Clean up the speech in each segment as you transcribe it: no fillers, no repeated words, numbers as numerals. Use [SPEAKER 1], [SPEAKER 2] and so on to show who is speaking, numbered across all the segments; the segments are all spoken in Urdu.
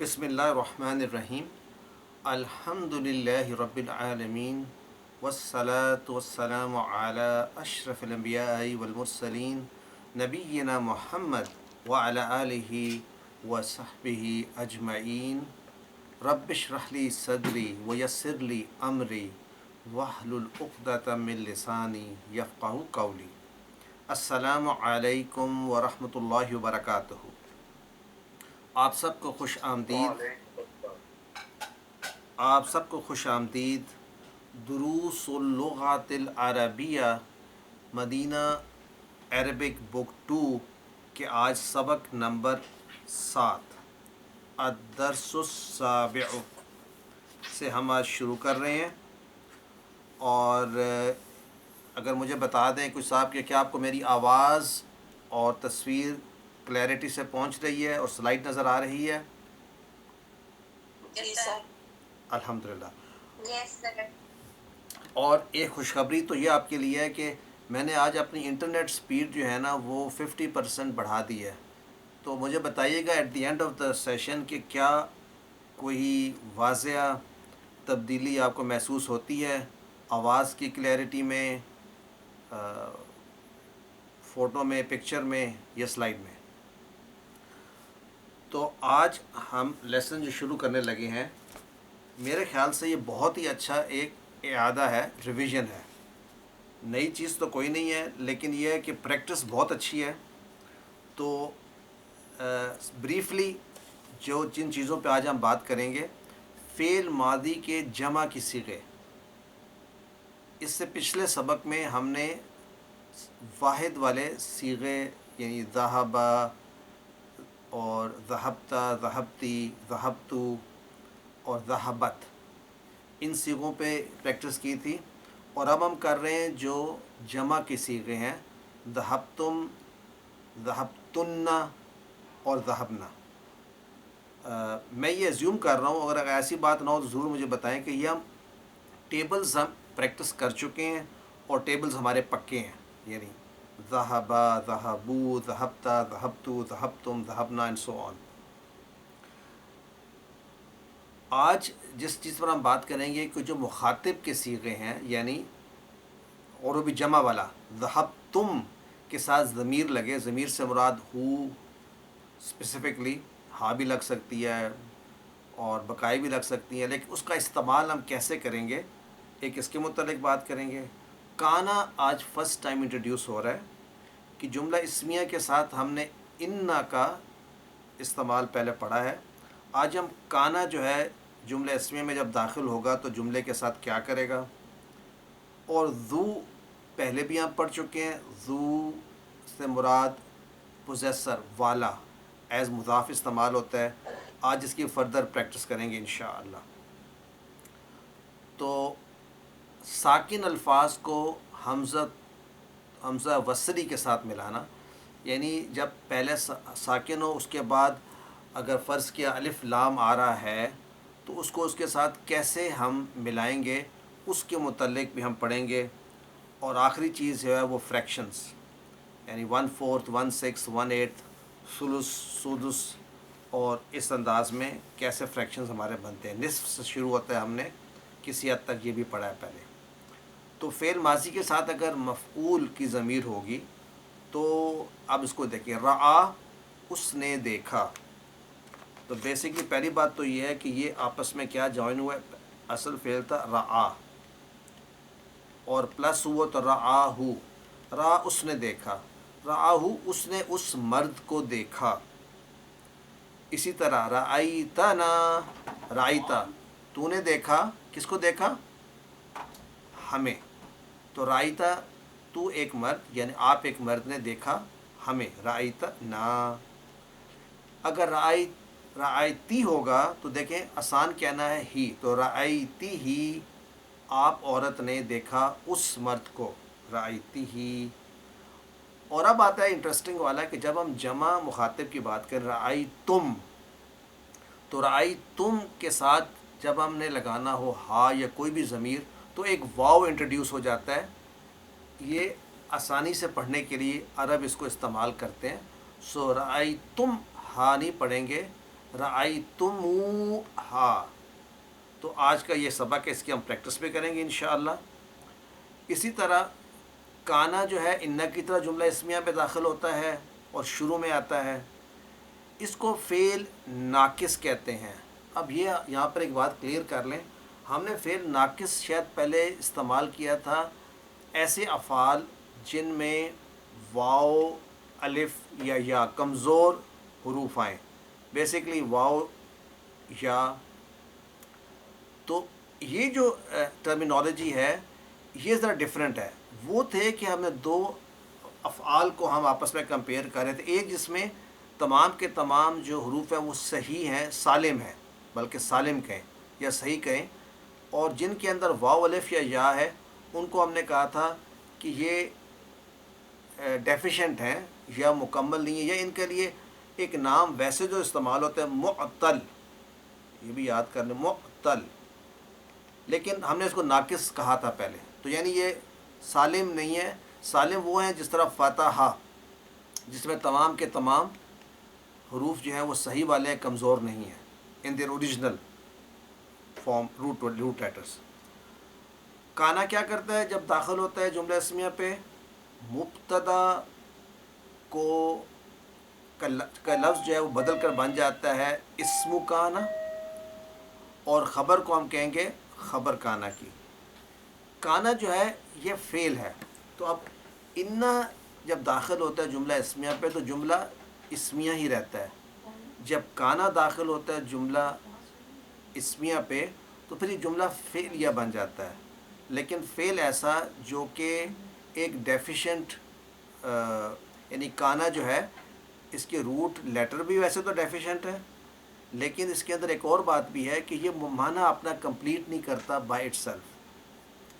[SPEAKER 1] بسم اللہ الرحمن الرحیم الحمد للہ رب العالمین والصلاة والسلام علی اشرف الانبیاء والمرسلین نبینا محمد وعلی آلہ وصحبہ اجمعین رب اشرح لی صدری ویسر لی امری واحلل عقدۃ من لسانی یفقہوا قولی۔ السلام علیکم ورحمۃ اللہ وبرکاتہ۔ آپ سب کو خوش آمدید، آپ سب کو خوش آمدید دروس اللغات العربیہ مدینہ عربک بک 2 کے آج سبق نمبر 7 الدرس السابع سے ہم آج شروع کر رہے ہیں۔ اور اگر مجھے بتا دیں کچھ صاحب کہ کیا آپ کو میری آواز اور تصویر کلیئرٹی سے پہنچ رہی ہے اور سلائڈ نظر آ رہی ہے؟
[SPEAKER 2] جی سر۔
[SPEAKER 1] الحمدللہ۔
[SPEAKER 2] یس سر۔
[SPEAKER 1] اور ایک خوشخبری تو یہ آپ کے لیے ہے کہ میں نے آج اپنی انٹرنیٹ سپیڈ جو ہے نا وہ 50% بڑھا دی ہے۔ تو مجھے بتائیے گا at the end of the session کہ کیا کوئی واضح تبدیلی آپ کو محسوس ہوتی ہے آواز کی کلیئرٹی میں، فوٹو میں، پکچر میں یا سلائڈ میں؟ تو آج ہم لیسن جو شروع کرنے لگے ہیں، میرے خیال سے یہ بہت ہی اچھا ایک اعادہ ہے، ریویژن ہے۔ نئی چیز تو کوئی نہیں ہے، لیکن یہ ہے کہ پریکٹس بہت اچھی ہے۔ تو بریفلی جن چیزوں پہ آج ہم بات کریں گے، فعل ماضی کے جمع کی صیغے۔ اس سے پچھلے سبق میں ہم نے واحد والے صیغے یعنی ذہب اور ذہبت، ذہبتی، ذہبتو اور ذہبت، ان صیغوں پہ پریکٹس کی تھی۔ اور اب ہم کر رہے ہیں جو جمع کے صیغے ہیں، ذہبتم، ذہبتن اور ذہبنا۔ میں یہ ایزیوم کر رہا ہوں، اگر ایسی بات نہ ہو تو ضرور مجھے بتائیں کہ یہ ہم ٹیبلز ہم پریکٹس کر چکے ہیں اور ٹیبلز ہمارے پکے ہیں، یعنی ذہب، ذہبو، ذہبت، ذہبتو، ذہبتم، ذہبنا اینڈ سو آن۔ آج جس چیز پر ہم بات کریں گے کہ جو مخاطب کے صیغے ہیں، یعنی اور وہ بھی جمع والا، ذہبتم کے ساتھ ضمیر لگے، ضمیر سے مراد ہو اسپیسیفکلی، ہاں بھی لگ سکتی ہے اور بقائی بھی لگ سکتی ہیں، لیکن اس کا استعمال ہم کیسے کریں گے، ایک اس کے متعلق بات کریں گے۔ کانا آج فرسٹ ٹائم انٹروڈیوس ہو رہا ہے کہ جملہ اسمیہ کے ساتھ ہم نے انا کا استعمال پہلے پڑھا ہے۔ آج ہم کانا جو ہے جملہ اسمیہ میں جب داخل ہوگا تو جملے کے ساتھ کیا کرے گا، اور ذو پہلے بھی ہم پڑھ چکے ہیں، ذو سے مراد پوزیسر، والا، ایز مضاف استعمال ہوتا ہے۔ آج اس کی فردر پریکٹس کریں گے انشاءاللہ۔ تو ساکن الفاظ کو حمزہ وصلی کے ساتھ ملانا، یعنی جب پہلے ساکن ہو اس کے بعد اگر فرض کیا الف لام آ رہا ہے تو اس کو اس کے ساتھ کیسے ہم ملائیں گے، اس کے متعلق بھی ہم پڑھیں گے۔ اور آخری چیز جو ہے وہ فریکشنز، یعنی 1/4، 1/6، 1/8، ثلث، سدس، اور اس انداز میں کیسے فریکشنز ہمارے بنتے ہیں۔ نصف سے شروع ہوتا ہے، ہم نے کسی حد تک یہ بھی پڑھا ہے پہلے۔ تو فعل ماضی کے ساتھ اگر مفعول کی ضمیر ہوگی تو اب اس کو دیکھیں، رعا، اس نے دیکھا۔ تو بیسکلی پہلی بات تو یہ ہے کہ یہ آپس میں کیا جوائن ہوا ہے، اصل فعل تھا رعا اور پلس ہوا تو رعاہو، را اس نے دیکھا، رعاہو اس نے اس مرد کو دیکھا۔ اسی طرح رأیتنا، رأیتا تو نے دیکھا، کس کو دیکھا؟ ہمیں۔ تو رأیتا تو ایک مرد، یعنی آپ ایک مرد نے دیکھا ہمیں، رأیتنا۔ اگر رأیتی ہوگا تو دیکھیں آسان کہنا ہے ہی، تو رأیتی ہی، آپ عورت نے دیکھا اس مرد کو، رأیتی ہی۔ اور اب آتا ہے انٹرسٹنگ والا کہ جب ہم جمع مخاطب کی بات کریں، رأیتم، تو رأیتم کے ساتھ جب ہم نے لگانا ہو ہا یا کوئی بھی ضمیر تو ایک واو انٹروڈیوس ہو جاتا ہے۔ یہ آسانی سے پڑھنے کے لیے عرب اس کو استعمال کرتے ہیں۔ سو رأیتم، ہا نہیں پڑھیں گے، رأیتموہا، تو آج کا یہ سبق ہے، اس کی ہم پریکٹس بھی کریں گے انشاءاللہ۔ اسی طرح کانا جو ہے انّا کی طرح جملہ اسمیہ پہ داخل ہوتا ہے اور شروع میں آتا ہے، اس کو فعل ناقص کہتے ہیں۔ اب یہ یہاں پر ایک بات کلیئر کر لیں، ہم نے فعل ناقص شاید پہلے استعمال کیا تھا ایسے افعال جن میں واو، الف یا کمزور حروف آئیں، بیسیکلی واو یا، تو یہ جو ٹرمینالوجی ہے یہ ذرا ڈفرینٹ ہے۔ وہ تھے کہ ہم نے دو افعال کو ہم آپس میں کمپیئر کر رہے تھے، ایک جس میں تمام کے تمام جو حروف ہیں وہ صحیح ہیں، سالم ہیں، بلکہ سالم کہیں یا صحیح کہیں، اور جن کے اندر واو، الف یا ہے ان کو ہم نے کہا تھا کہ یہ ڈیفیشنٹ ہیں یا مکمل نہیں ہیں، یا ان کے لیے ایک نام ویسے جو استعمال ہوتا ہے معطل، یہ بھی یاد کر لیں، معطل، لیکن ہم نے اس کو ناقص کہا تھا پہلے، تو یعنی یہ سالم نہیں ہے۔ سالم وہ ہیں جس طرح فاتحہ، جس میں تمام کے تمام حروف جو ہیں وہ صحیح والے ہیں، کمزور نہیں ہیں، in their original form, root letters. کانا کیا کرتا ہے جب داخل ہوتا ہے جملہ اسمیہ پہ؟ مبتدا کو کا لفظ جو ہے وہ بدل کر بن جاتا ہے اسم کانا، اور خبر کو ہم کہیں گے خبر کانا کی۔ کانا جو ہے یہ فعل ہے، تو اب انا جب داخل ہوتا ہے جملہ اسمیہ پہ تو جملہ اسمیہ ہی رہتا ہے، جب کانا داخل ہوتا ہے جملہ اسمیہ پہ تو پھر یہ جملہ فعلیہ بن جاتا ہے، لیکن فعل ایسا جو کہ ایک ڈیفیشنٹ، یعنی کانا جو ہے اس کے روٹ لیٹر بھی ویسے تو ڈیفیشنٹ ہے، لیکن اس کے اندر ایک اور بات بھی ہے کہ یہ معنی اپنا کمپلیٹ نہیں کرتا بائی اٹ سیلف،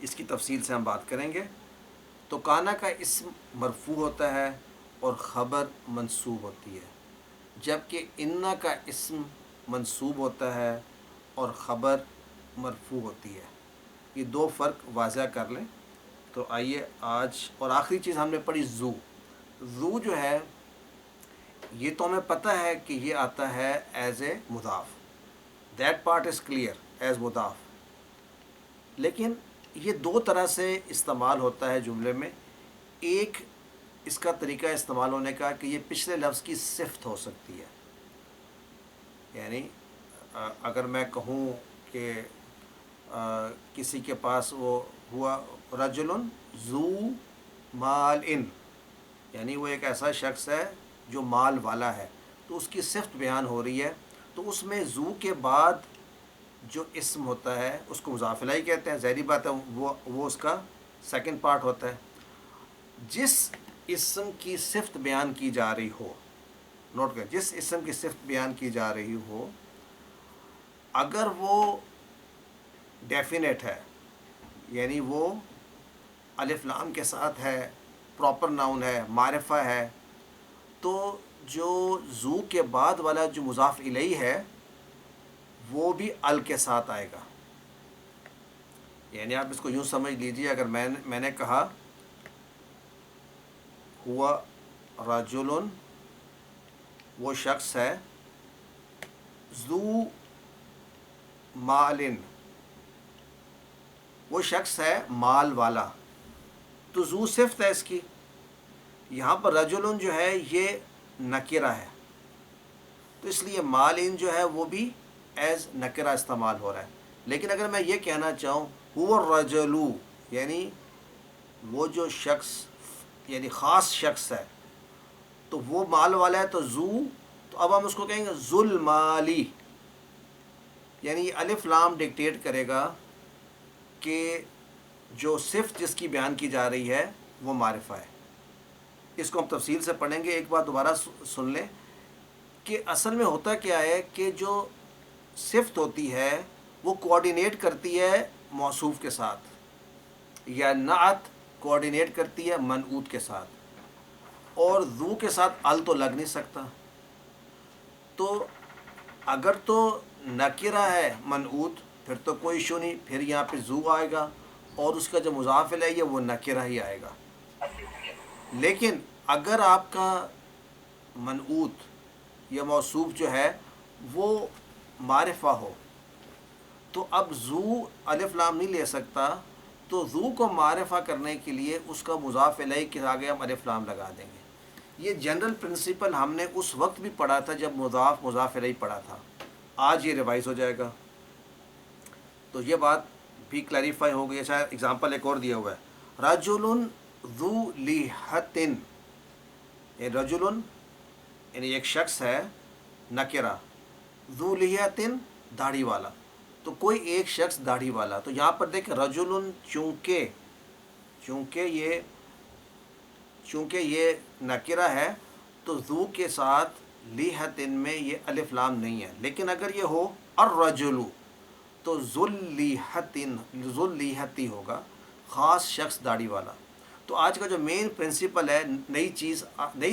[SPEAKER 1] اس کی تفصیل سے ہم بات کریں گے۔ تو کانا کا اسم مرفوع ہوتا ہے اور خبر منصوب ہوتی ہے، جبکہ انا کا اسم منصوب ہوتا ہے اور خبر مرفوع ہوتی ہے۔ یہ دو فرق واضح کر لیں۔ تو آئیے آج، اور آخری چیز ہم نے پڑھی ذو۔ ذو جو ہے یہ تو ہمیں پتہ ہے کہ یہ آتا ہے ایز اے مضاف، that part is clear, as مضاف، لیکن یہ دو طرح سے استعمال ہوتا ہے جملے میں۔ ایک اس کا طریقہ استعمال ہونے کا کہ یہ پچھلے لفظ کی صفت ہو سکتی ہے، یعنی اگر میں کہوں کہ کسی کے پاس وہ ہوا رجل ذو مال ان، یعنی وہ ایک ایسا شخص ہے جو مال والا ہے، تو اس کی صفت بیان ہو رہی ہے، تو اس میں ذو کے بعد جو اسم ہوتا ہے اس کو مضاف الیہ کہتے ہیں، ظاہری بات ہے وہ اس کا سیکنڈ پارٹ ہوتا ہے۔ جس اسم کی صفت بیان کی جا رہی ہو، نوٹ کریں، جس اسم کی صفت بیان کی جا رہی ہو، اگر وہ ڈیفینیٹ ہے، یعنی وہ الف لام کے ساتھ ہے، پراپر ناؤن ہے، معرفہ ہے، تو جو ذو کے بعد والا جو مضاف الیہ ہے وہ بھی ال کے ساتھ آئے گا۔ یعنی آپ اس کو یوں سمجھ لیجیے، اگر میں نے کہا ہوا رجل، وہ شخص ہے، ذو مال، وہ شخص ہے مال والا، تو ذو صفت ہے اس کی۔ یہاں پر رجل جو ہے یہ نکرہ ہے، تو اس لیے مال ان جو ہے وہ بھی ایز نکرہ استعمال ہو رہا ہے۔ لیکن اگر میں یہ کہنا چاہوں ہوا الرجل، یعنی وہ جو شخص، یعنی خاص شخص ہے، تو وہ مال والا ہے، تو ذو، تو اب ہم اس کو کہیں گے ذو المالی، یعنی الف لام ڈکٹیٹ کرے گا کہ جو صفت جس کی بیان کی جا رہی ہے وہ معرفہ ہے۔ اس کو ہم تفصیل سے پڑھیں گے، ایک بات دوبارہ سن لیں کہ اصل میں ہوتا کیا ہے کہ جو صفت ہوتی ہے وہ کوآرڈینیٹ کرتی ہے موصوف کے ساتھ، یا نعت کوآرڈینیٹ کرتی ہے منعوت کے ساتھ، اور ذو کے ساتھ ال تو لگ نہیں سکتا۔ تو اگر تو نکرہ ہے منعوت پھر تو کوئی ایشو نہیں، پھر یہاں پہ ذو آئے گا اور اس کا جو مضاف الیہ ہے وہ نکرہ ہی آئے گا۔ لیکن اگر آپ کا منعوت یا موصوف جو ہے وہ معرفہ ہو، تو اب ذو الف لام نہیں لے سکتا، تو ذو کو معرفہ کرنے کے لیے اس کا مضاف الیہ کے آگے ہم الف لام لگا دیں گے۔ یہ جنرل پرنسپل ہم نے اس وقت بھی پڑھا تھا جب مضاف الیہ پڑھا تھا، آج یہ ریوائز ہو جائے گا۔ تو یہ بات بھی کلیریفائی ہو گئی۔ اچھا اگزامپل ایک اور دیا ہوا ہے، رجل ذو لیحۃ، یہ رجل یعنی ایک شخص ہے، نکرہ، ذو لیحۃ داڑھی والا، تو کوئی ایک شخص داڑھی والا۔ تو یہاں پر دیکھ رجل، چونکہ یہ نکرہ ہے تو ذو کے ساتھ لیحۃ میں یہ الف لام نہیں ہے، لیکن اگر یہ ہو الرجل تو ذواللیحۃ ہوگا، خاص شخص داڑھی والا۔ تو آج کا جو مین پرنسپل ہے، نئی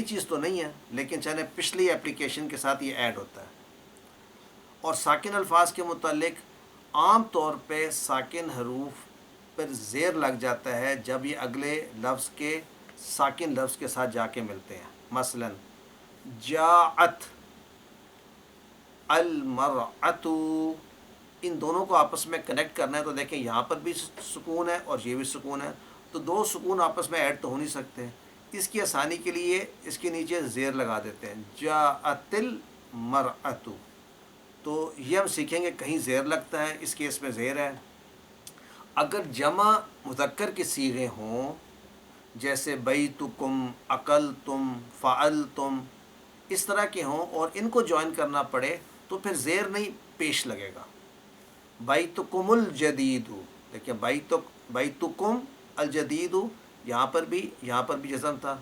[SPEAKER 1] چیز تو نہیں ہے، لیکن چلے پچھلی اپلیکیشن کے ساتھ یہ ایڈ ہوتا ہے۔ اور ساکن الفاظ کے متعلق عام طور پہ ساکن حروف پر زیر لگ جاتا ہے جب یہ اگلے لفظ کے ساکن لفظ کے ساتھ جا کے ملتے ہیں۔ مثلا جاءت، المرأۃ، ان دونوں کو آپس میں کنیکٹ کرنا ہے تو دیکھیں یہاں پر بھی سکون ہے اور یہ بھی سکون ہے، تو دو سکون آپس میں ایڈ تو ہو نہیں سکتے۔ اس کی آسانی کے لیے اس کے نیچے زیر لگا دیتے ہیں، جاءت المرأۃ۔ تو یہ ہم سیکھیں گے کہیں زیر لگتا ہے، اس کیس میں زیر ہے۔ اگر جمع مذکر کے صیغے ہوں جیسے بیتکم، اکلتم، فعلتم، اس طرح کے ہوں اور ان کو جوائن کرنا پڑے تو پھر زیر نہیں پیش لگے گا۔ بیتکم الجدید، دیکھیں بیتکم الجدید، یہاں پر بھی جزم تھا،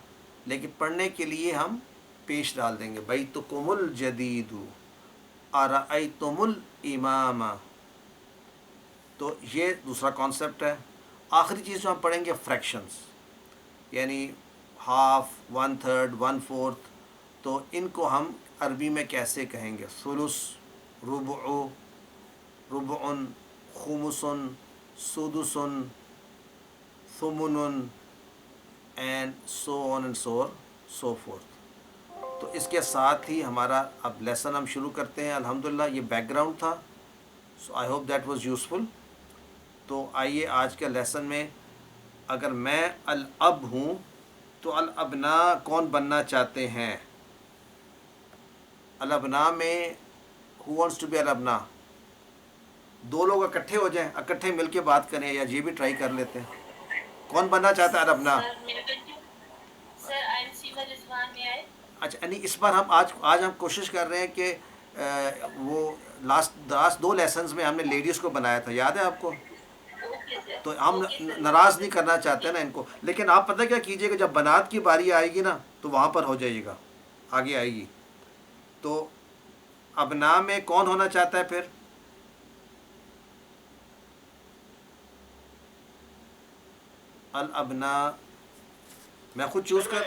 [SPEAKER 1] لیکن پڑھنے کے لیے ہم پیش ڈال دیں گے، بیتکم الجدید، ارأیتم الامام۔ تو یہ دوسرا کانسیپٹ ہے۔ آخری چیز جو ہم پڑھیں گے فریکشنز، یعنی ہاف، 1/3، 1/4، تو ان کو ہم عربی میں کیسے کہیں گے، ثلث، ربع، ربع، خمس، سدس، ثمن، and so on and so forth. تو اس کے ساتھ ہی ہمارا اب لیسن ہم شروع کرتے ہیں۔ الحمدللہ یہ بیک گراؤنڈ تھا، so I hope that was useful. تو آئیے آج کے لیسن میں، اگر میں الاب ہوں تو الابناء کون بننا چاہتے ہیں؟ الابناء میں who wants to be الابناء؟ دو لوگ اکٹھے ہو جائیں، اکٹھے مل کے بات کریں، یا یہ بھی ٹرائی کر لیتے ہیں۔ کون بننا چاہتا ہے الابناء؟ اچھا یعنی اس بار ہم آج ہم کوشش کر رہے ہیں کہ وہ لاسٹ 2 لیسنز میں ہم نے لیڈیز کو بنایا تھا، یاد ہے آپ کو؟ تو ہم ناراض نہیں کرنا چاہتے نا ان کو، لیکن آپ پتہ کیا کیجئے گا، جب بنات کی باری آئے گی نا تو وہاں پر ہو جائیے گا، آگے آئے گی۔ تو ابناء میں کون ہونا چاہتا ہے پھر؟ الابناء میں خود چوز کر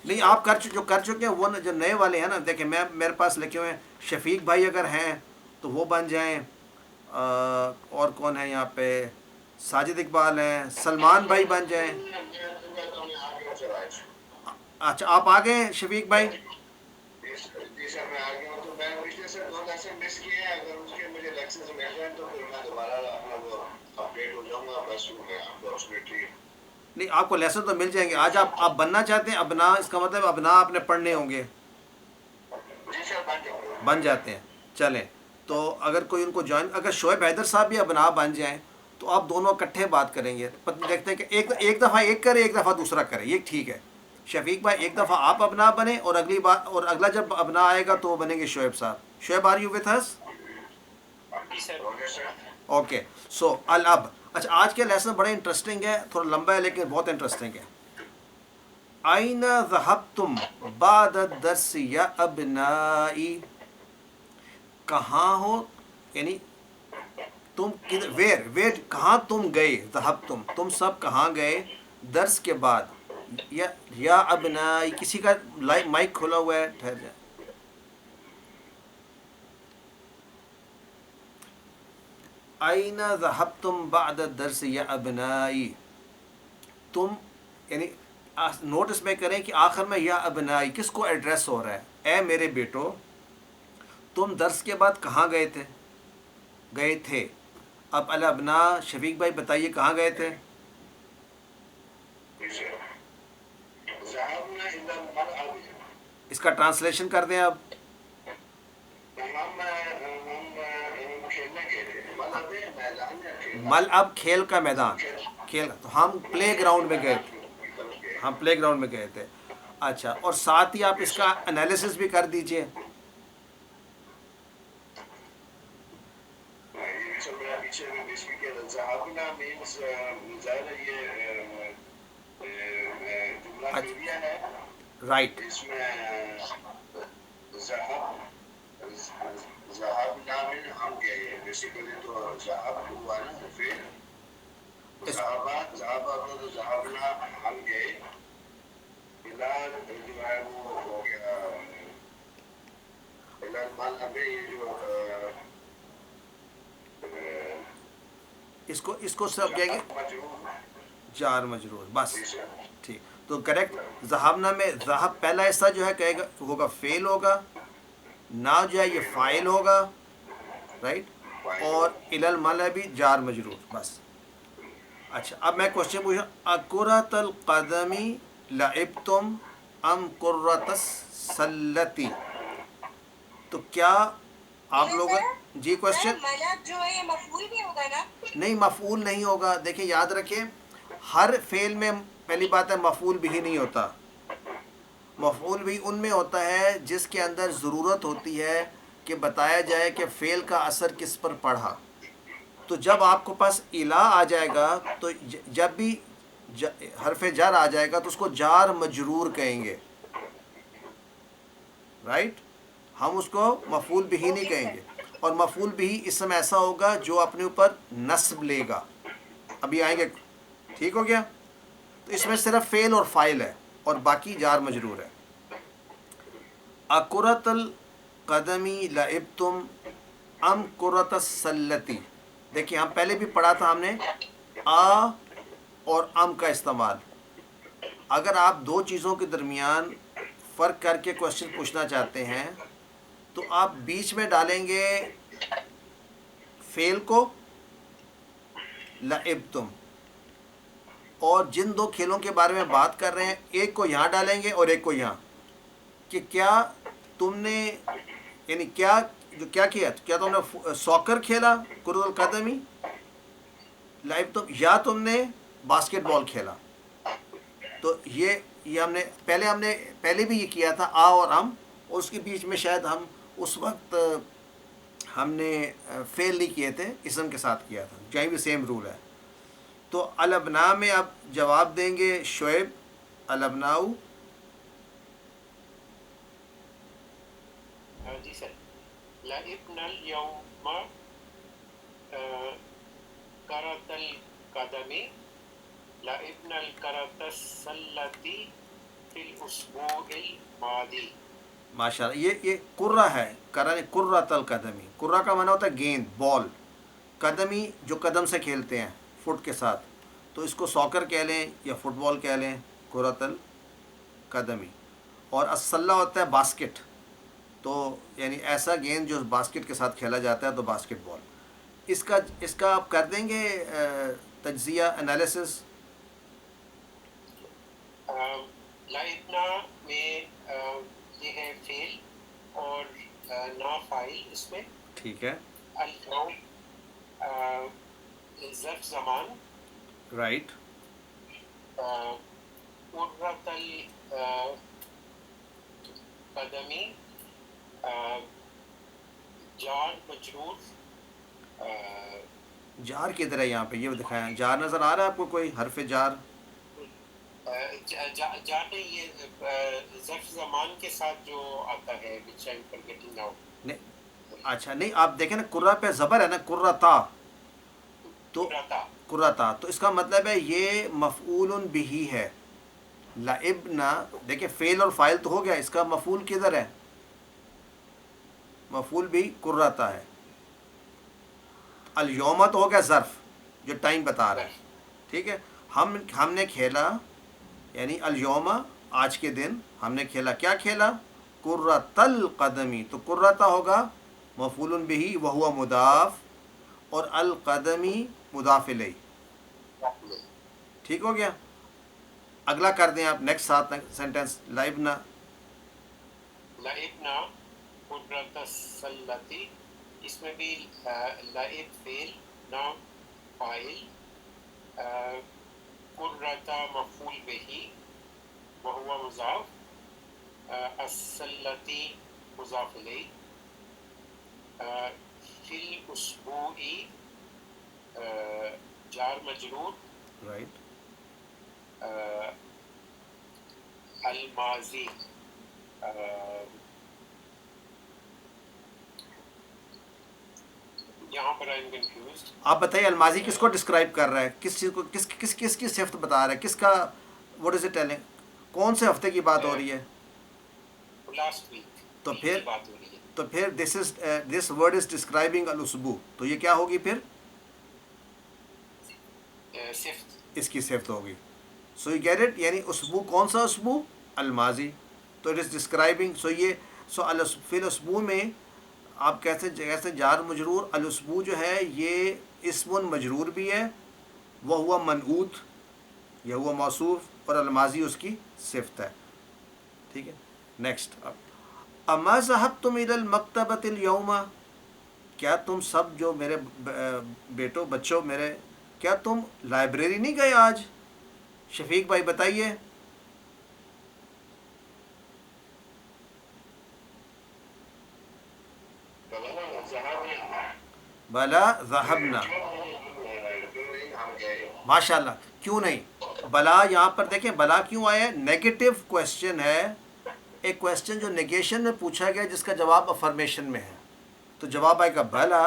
[SPEAKER 1] نہیں، آپ جو کر چکے ہیں وہ جو نئے والے ہیں نا، دیکھیں میرے پاس لکھے ہوئے ہیں، شفیق بھائی اگر ہیں تو وہ بن جائیں، اور کون ہے یہاں پہ، ساجد اقبال ہیں، سلمان بھائی بن جائیں۔ اچھا آپ آ گئے ہیں شفیق بھائی؟
[SPEAKER 3] جی سر میں آ گیا ہوں، تو میں پچھلے سر 2 لیسن مس کیے ہیں، اگر اس کے مجھے لیکچرز مل جائیں تو پھر میں دوبارہ اپنا وہ اپڈیٹ ہو جاؤں گا، بس میں اپروکسیمیٹلی
[SPEAKER 1] نہیں آپ کو لیسن تو مل جائیں گے۔ آج آپ بننا چاہتے ہیں ابناء، اس کا مطلب ابناء آپ نے پڑھنے ہوں گے۔
[SPEAKER 3] جی سر بن جاؤں گا،
[SPEAKER 1] بن جاتے ہیں، چلیں۔ تو اگر کوئی ان کو جوائن، اگر شعیب حیدر صاحب بھی ابناء بن جائیں تو آپ دونوں اکٹھے بات کریں گے، دیکھتے ہیں کہ ایک دفعہ ایک کرے، ایک دفعہ دوسرا کرے، یہ ٹھیک ہے۔ شفیق بھائی ایک دفعہ آپ ابناء بنیں، اور اگلی بار اور اگلا جب ابناء آئے گا تو وہ بنیں گے شعیب صاحب۔ Shoaib are you with us?
[SPEAKER 3] Okay sir.
[SPEAKER 1] Okay, so الاب۔ اچھا آج کے لیسن بڑے انٹرسٹنگ ہے، تھوڑا لمبا ہے لیکن بہت انٹرسٹنگ ہے۔ أين ذهبتم بعد الدرس یا ابنائی؟ کہاں ہو، یعنی تم ویر کہاں تم گئے، ذہبتم تم سب کہاں گئے درس کے بعد، یا ابنائی، کسی کا مائک کھلا ہوا ہے، ٹھہر جائے۔ أين ذهبتم بعد الدرس یا ابنائی، تم، یعنی نوٹس میں کریں کہ آخر میں یا ابنائی کس کو ایڈریس ہو رہا ہے، اے میرے بیٹو تم درس کے بعد کہاں گئے تھے. اب الابنا شفیق بھائی بتائیے کہاں گئے تھے؟
[SPEAKER 3] ذهبنا إلى الملعب.
[SPEAKER 1] اس کا ٹرانسلیشن کر دیں اب.
[SPEAKER 3] ہم کھیلنے گئے تھے. ملعب میدان یا کھیلنا.
[SPEAKER 1] ملعب کھیل کا میدان. کھیل تو ہم پلے گراؤنڈ میں گئے تھے. ہم پلے گراؤنڈ میں گئے تھے. اچھا اور ساتھ ہی آپ اس کا انالیسس بھی کر دیجئے.
[SPEAKER 3] یہ سب میرا پیچھے میں بیس کی کہہ ذهبنا means ظاہر ہے یہ جملہ فعلیہ ہے.
[SPEAKER 1] رائٹ.
[SPEAKER 3] اس میں ذهبنا میں ہم گئے. بیسیکلی تو ذهب ہوا نا فعل. ذهبنا ہم گئے. الال جو ہے وہ ہو گیا الال ملعب. یہ جو
[SPEAKER 1] اس کو سب کہیں گے جار مجرور. بس ٹھیک. تو کریکٹ. ذہبنا میں ذہب پہلا حصہ جو ہے کہے گا ہوگا فعل ہوگا. نا جو ہے یہ فاعل ہوگا. رائٹ. اور الی الملعب بھی جار مجرور. بس. اچھا اب میں کوشچن پوچھا اکرۃ القدم لعبتم ام کرۃ السلتی. تو کیا آپ لوگ جی کوشچن
[SPEAKER 2] ملعب جو ہے یہ مفعول بھی ہوگا نا؟
[SPEAKER 1] نہیں مفعول نہیں ہوگا. دیکھیں یاد رکھیں ہر فعل میں پہلی بات ہے مفعول بھی نہیں ہوتا. مفعول بھی ان میں ہوتا ہے جس کے اندر ضرورت ہوتی ہے کہ بتایا جائے کہ فعل کا اثر کس پر پڑا. تو جب آپ کو پاس الا آ جائے گا تو جب بھی حرف جر آ جائے گا تو اس کو جار مجرور کہیں گے. رائٹ. ہم اس کو مفعول بھی نہیں کہیں گے. اور مفعول بھی اسم ایسا ہوگا جو اپنے اوپر نصب لے گا. ابھی آئیں گے. ٹھیک ہو گیا. تو اس میں صرف فعل اور فاعل ہے اور باقی جار مجرور ہے. اکرۃ القدم لعبتم ام کرۃ السلتی. دیکھیں ہم پہلے بھی پڑھا تھا ہم نے آ اور ام کا استعمال. اگر آپ دو چیزوں کے درمیان فرق کر کے کوشچن پوچھنا چاہتے ہیں تو آپ بیچ میں ڈالیں گے فعل کو لعبتم اور جن دو کھیلوں کے بارے میں بات کر رہے ہیں ایک کو یہاں ڈالیں گے اور ایک کو یہاں کہ کیا تم نے یعنی کیا کیا تم نے ساکر کھیلا کرۃ القدمی لعبتم یا تم نے باسکٹ بال کھیلا. تو یہ ہم نے پہلے بھی یہ کیا تھا آ اور ام. اور اس کے بیچ میں شاید ہم اس وقت ہم نے فعل نہیں کیے تھے اسم کے ساتھ کیا تھا. کہیں بھی سیم رول ہے. تو الابنا میں آپ جواب دیں گے شعیب الابناؤ.
[SPEAKER 4] جی سر. لعبنا اليوم کرۃ القدم لعبنا الکرۃ السلتی فی الاسبوع الماضی.
[SPEAKER 1] ماشاء اللہ. یہ کرہ ہے. کرۃ القدمی. کرہ کا معنی ہوتا ہے گیند بال. قدمی جو قدم سے کھیلتے ہیں فٹ کے ساتھ. تو اس کو ساکر کہہ لیں یا فٹ بال کہہ لیں کرۃ القدمی. اور السلہ ہوتا ہے باسکٹ. تو یعنی ایسا گیند جو باسکٹ کے ساتھ کھیلا جاتا ہے تو باسکٹ بال. اس کا آپ کر دیں گے تجزیہ انالیسس.
[SPEAKER 4] لعبنا میں یہ ہے فعل اور نا فاعل اس میں.
[SPEAKER 1] ٹھیک ہے.
[SPEAKER 4] اليوم ظرف زمان.
[SPEAKER 1] رائٹ.
[SPEAKER 4] کرۃ القدمی جار مجرور.
[SPEAKER 1] جار کدھر ہے یہاں پہ یہ دکھایا جار نظر آ رہا ہے آپ کو کوئی حرف جار؟
[SPEAKER 4] جار نے یہ ظرف زمان کے ساتھ جو آتا ہے which I'm forgetting now.
[SPEAKER 1] نہیں. اچھا نہیں آپ دیکھیں نا کرہ پہ زبر ہے نا کرتا. تو کرتا تو اس کا مطلب ہے یہ مفعول بہ ہے. لعبنا دیکھیں فعل اور فاعل تو ہو گیا. اس کا مفعول کدھر ہے؟ مفعول بھی کرتا ہے. الیوم تو ہو گیا ظرف جو ٹائم بتا رہا ہے. ٹھیک ہے. ہم نے کھیلا یعنی الیوم آج کے دن ہم نے کھیلا. کیا کھیلا؟ قرۃ القدمی، تو قرۃ ہوگا مفعول بہ وہو مضاف، اور القدمی مضاف الیہ، ٹھیک ہو گیا. اگلا کر دیں آپ، نیکسٹ ساتھ سینٹینس. لعبنا،
[SPEAKER 4] لعبنا قرۃ السلتی، اس میں بھی لعب فعل، نام فاعل، قرۃ مفعول بہ وہو مضاف، السلتی مضاف الیہ، فی الاسبوع جار مجرور،
[SPEAKER 1] رائٹ.
[SPEAKER 4] الماضی یہاں پر آئی ایم کنفیوزڈ.
[SPEAKER 1] آپ بتائیے الماضی کس کو ڈسکرائب کر رہا ہے، کس چیز کو، کس کی صفت بتا رہا ہے، کس کا، واٹ از اٹ ٹیلنگ، کون سے ہفتے کی بات ہو رہی ہے؟
[SPEAKER 4] لاسٹ ویک
[SPEAKER 1] تو
[SPEAKER 4] کی
[SPEAKER 1] پھر
[SPEAKER 4] بات ہو رہی ہے.
[SPEAKER 1] تو پھر دس ورڈ از ڈسکرائبنگ الاسبوع، تو یہ کیا ہوگی پھر؟
[SPEAKER 4] صفت،
[SPEAKER 1] اس کی صفت ہوگی. سو یو گیٹ اٹ، یعنی اسبوع کون سا اسبوع؟ الماضی. تو اٹ از ڈسکرائبنگ. فی الاسبوع میں آپ کیسے جار مجرور، الاسبوع جو ہے یہ اسم مجرور بھی ہے، وہ ہوا منعوت، یہ ہوا موصوف، اور الماضی اس کی صفت ہے. ٹھیک ہے. نیکسٹ. اما ذهبتم الى المکتبۃ اليوم، کیا تم سب جو میرے بیٹوں بچوں میرے، کیا تم لائبریری نہیں گئے آج؟ شفیق بھائی بتائیے. بلا ذهبنا، ماشاء اللہ. کیوں نہیں؟ بلا یہاں پر دیکھیں، بلا کیوں آیا ہے؟ نیگیٹو کوشچن ہے، ایک کوشچن جو نیگیشن میں پوچھا گیا جس کا جواب افرمیشن میں ہے، تو جواب آئے گا بلا.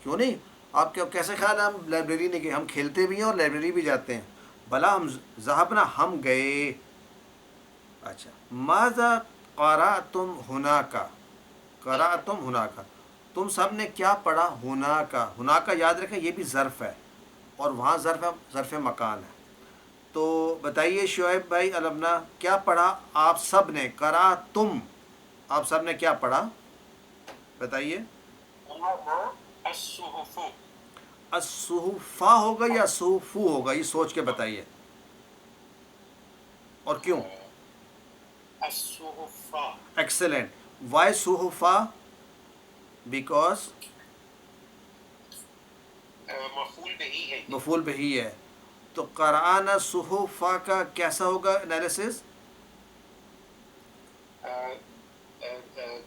[SPEAKER 1] کیوں نہیں؟ آپ کیسے خیال ہے ہم لائبریری نہیں گئے؟ ہم کھیلتے بھی ہیں اور لائبریری بھی جاتے ہیں. بلا ہم ذهبنا، ہم گئے. اچھا. ماذا قرأتم هناك، قرأتم هناك، تم سب نے کیا پڑھا؟ هناك، هناك یاد رکھیں یہ بھی ظرف ہے، اور وہاں ظرف مکان ہے. تو بتائیے شعیب بھائی علمنا، کیا پڑھا آپ سب نے؟ قرأتم، آپ سب نے کیا پڑھا؟ بتائیے.
[SPEAKER 4] الصحف،
[SPEAKER 1] الصحفہ ہوگا یا صحفو ہوگا؟ یہ سوچ کے بتائیے، اور کیوں؟
[SPEAKER 4] الصحف،
[SPEAKER 1] ایکسلنٹ. وائی صحفہ؟ بیکاز
[SPEAKER 4] مفعول بہی ہے.
[SPEAKER 1] مفعول بہی ہے. تو قرآن صحفہ کا کیسا ہوگا انالیسس؟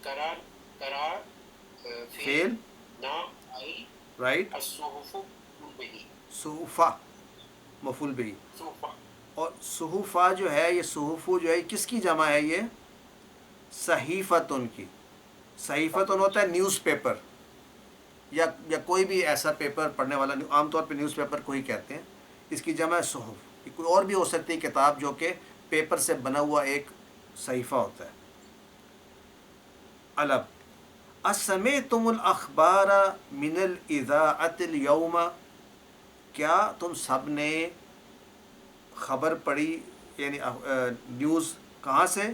[SPEAKER 4] کرا
[SPEAKER 1] فعل،
[SPEAKER 4] نام فاعل،
[SPEAKER 1] رائٹ.
[SPEAKER 4] الصحف مفعول بہی،
[SPEAKER 1] صحفہ مفعول بہی.
[SPEAKER 4] صحف،
[SPEAKER 1] اور صحفہ جو ہے، یہ صحفو جو ہے کس کی جمع ہے؟ یہ صحیفتن کی. صحیفتن ہوتا ہے نیوز پیپر، یا کوئی بھی ایسا پیپر پڑھنے والا، عام طور پہ نیوز پیپر کو ہی کہتے ہیں. اس کی جمع ہے صحف. کوئی اور بھی ہو سکتی ہے کتاب جو کہ پیپر سے بنا ہوا ایک صحیفہ ہوتا ہے. الب. اسمعتم الاخبار من الاذاعۃ اليوم، کیا تم سب نے خبر پڑھی، یعنی نیوز کہاں سے؟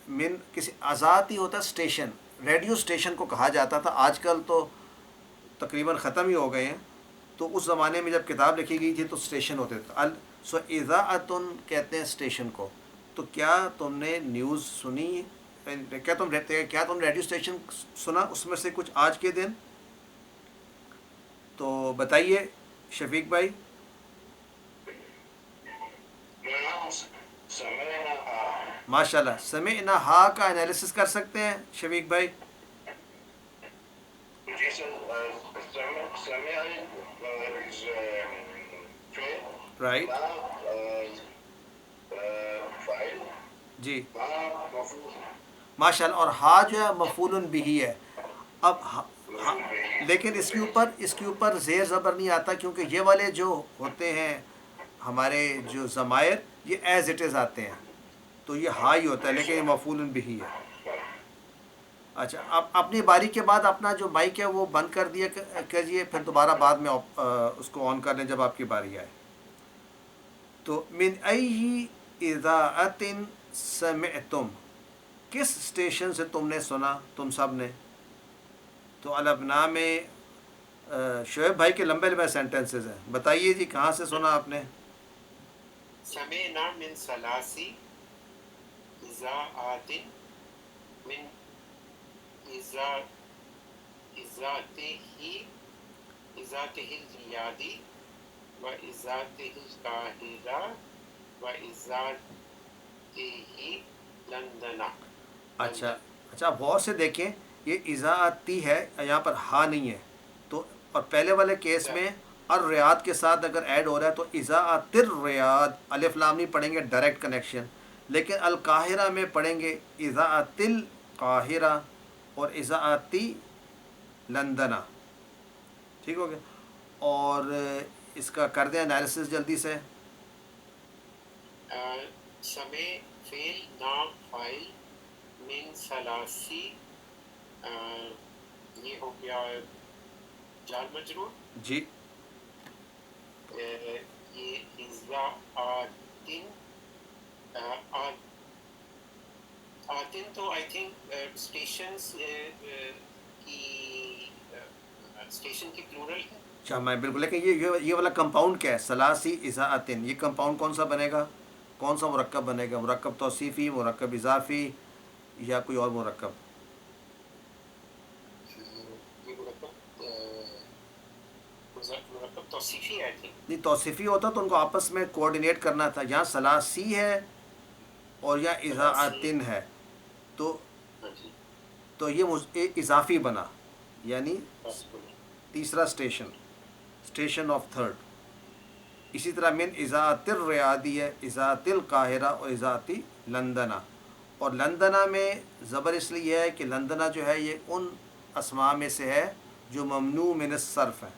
[SPEAKER 1] من کسی آزاد ہی ہوتا ہے اسٹیشن، ریڈیو اسٹیشن کو کہا جاتا تھا. آج کل تو تقریباً ختم ہی ہو گئے ہیں. تو اس زمانے میں جب کتاب لکھی گئی تھی تو اسٹیشن ہوتے تھے. سو اذاعتن کہتے ہیں اسٹیشن کو. تو کیا تم نے نیوز سنی، کیا تم ریڈیو اسٹیشن سنا اس میں سے کچھ آج کے دن؟ تو بتائیے شفیق بھائی. ماشاء اللہ. سمعنا ہا کا انالیسس کر سکتے ہیں شفیق بھائی؟ رائٹ. جی ماشاء اللہ. اور ہا جو ہے مفعول بہی ہے. اب لیکن اس کے اوپر زیر زبر نہیں آتا، کیونکہ یہ والے جو ہوتے ہیں ہمارے جو ضمائر، یہ ایز اٹ از آتے ہیں، تو یہ ہا ہی ہوتا ہے، لیکن یہ مفعول بہی ہے. اچھا. اب اپنی باری کے بعد اپنا جو مائک ہے وہ بند کر دیا کیجیے، پھر دوبارہ بعد میں اس کو آن کر لیں جب آپ کی باری آئے. تو من ای اذاعۃ سمعتم، کس اسٹیشن سے تم نے سنا تم سب نے؟ تو الابنا میں شعیب بھائی کے لمبے لمبے سینٹنسز ہیں، بتائیے جی کہاں سے سنا آپ نے؟
[SPEAKER 4] سمعنا من ثلاثی اذاعات من اذاعته الریاضی و اذاعته القاہرہ و اذاعته لندن.
[SPEAKER 1] اچھا آپ غور سے دیکھیں، یہ اذاعتی ہے، یہاں پر ہا نہیں ہے، تو اور پہلے والے کیس میں الریاض کے ساتھ اگر ایڈ ہو رہا ہے تو اذاعت الریاض، الف لام نہیں پڑھیں گے، ڈائریکٹ کنیکشن. لیکن القاہرہ میں پڑھیں گے اذاعت القاہرہ اور اذاعتی لندنہ. ٹھیک ہو گیا؟ اور اس کا کر دیں انالیسس جلدی سے.
[SPEAKER 4] سمع فعل نام فاعل من ثلاثی، یہ ہو گیا جار مجرور.
[SPEAKER 1] جی
[SPEAKER 4] یہ اذاعتن، آتن تو آئی تھنک اسٹیشنس کی اسٹیشن کی پلورل ہے.
[SPEAKER 1] اچھا میں بالکل، لیکن یہ والا کمپاؤنڈ کیا ہے؟ ثلاثی اذاعتن، یہ کمپاؤنڈ کون سا بنے گا؟ کون سا مرکب بنے گا؟ مرکب توصیفی، مرکب اضافی، یا کوئی اور مرکب؟
[SPEAKER 4] یہ مرکب توصیفی ہے.
[SPEAKER 1] نہیں، توصیفی ہوتا تو ان کو آپس میں کوآرڈینیٹ کرنا تھا. یہاں ثلاثی ہے اور یہاں اذاعتن ہے، تو یہ اضافی بنا، یعنی تیسرا اسٹیشن آف تھرڈ. اسی طرح من اذاعت الریاضی ہے، اذاعت القاہرہ اور اذاعتی لندنہ. اور لندنہ میں زبر اس لیے ہے کہ لندنہ جو ہے یہ ان اسماء میں سے ہے جو ممنوع من الصرف ہیں،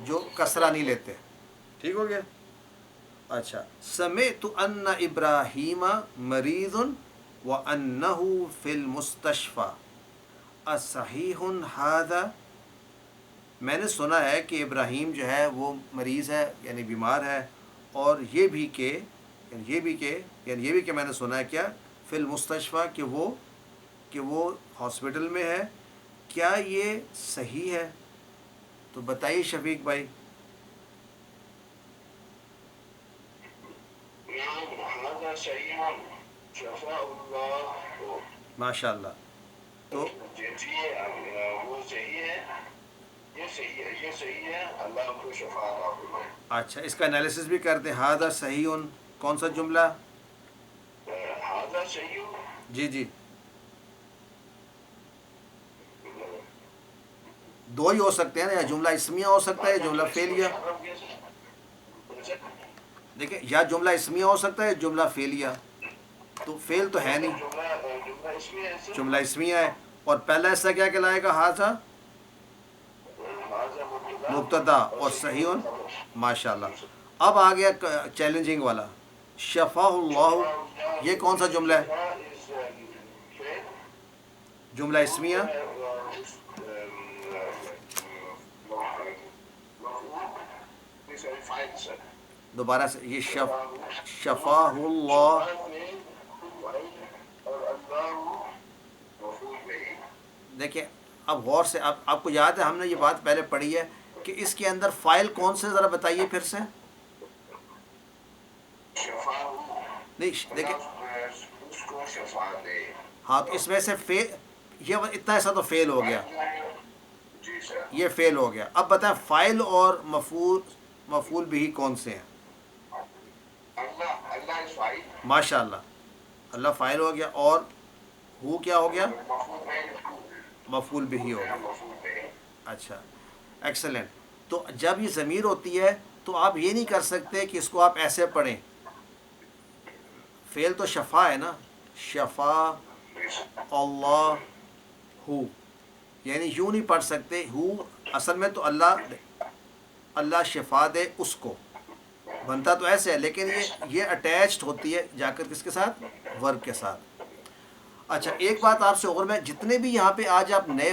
[SPEAKER 1] جو کسرہ نہیں لیتے. ٹھیک ہو گیا؟ اچھا، سمعت ان ابراہیم مریض وانہ فی المستشفى اصحیح ھذا. میں نے سنا ہے کہ ابراہیم جو ہے وہ مریض ہے، یعنی بیمار ہے، اور یہ بھی کہ میں نے سنا ہے کیا؟ فی المستشفى، کہ وہ ہاسپٹل میں ہے. کیا یہ صحیح ہے؟ تو بتائیے شفیق بھائی. ماشاء اللہ. تو
[SPEAKER 3] وہ صحیح ہے، یہ صحیح ہے، اللہ کو شفا عطا فرمائے.
[SPEAKER 1] اچھا، اس کا انالیسس بھی کرتے ہیں. ھذا صحیح، کون سا جملہ؟
[SPEAKER 3] ھذا صحیح.
[SPEAKER 1] جی دو ہی ہو سکتے ہیں نا، یا جملہ اسمیہ ہو سکتا ہے یا جملہ فعلیہ. دیکھیں، یا جملہ اسمیہ ہو سکتا ہے یا جملہ فعلیہ. تو فعل تو ہے نہیں، جملہ اسمیہ ہے. اور پہلا حصہ کیا کہلائے گا؟ ھذا مبتدا اور صحیح. ماشاء اللہ. اب آ گیا چیلنجنگ والا، شفا اللہ. یہ کون سا جملہ ہے؟ جملہ اسمیہ. دوبارہ سے، یہ شفا اللہ. دیکھیں اب غور سے، اب آپ کو یاد ہے ہم نے یہ بات پہلے پڑھی ہے کہ اس کے اندر فائل کون سے، ذرا بتائیے پھر سے. نہیں دیکھیں، ہاں تو اس میں سے یہ اتنا ایسا تو فعل ہو گیا، یہ فعل ہو گیا. اب بتائیں فائل اور مفعول بھی کون سے ہیں؟ ماشاء اللہ، اللہ فائل ہو گیا، اور ہو کیا ہو گیا؟ مفعول بھی ہو گیا. اچھا ایکسلنٹ. تو جب یہ ضمیر ہوتی ہے تو آپ یہ نہیں کر سکتے کہ اس کو آپ ایسے پڑھیں. فعل تو شفا ہے نا، شفا اللہ ہو، یعنی یوں نہیں پڑھ سکتے. ہو اصل میں تو اللہ شفا دے اس کو، بنتا تو ایسے ہے، لیکن یہ اٹیچڈ ہوتی ہے جا کر کس کے ساتھ؟ ورب کے ساتھ. اچھا ایک بات آپ سے اور، میں جتنے بھی یہاں پہ آج آپ نئے